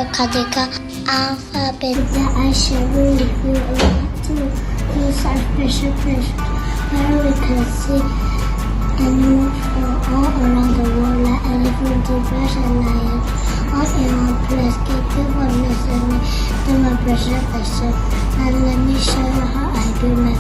mathematical alphabet that I shall read you to such special place where we can see animals from all around the world like elephants, zebras, and lions, all in one place. Thank you for listening to my presentation, and let me show you how I do my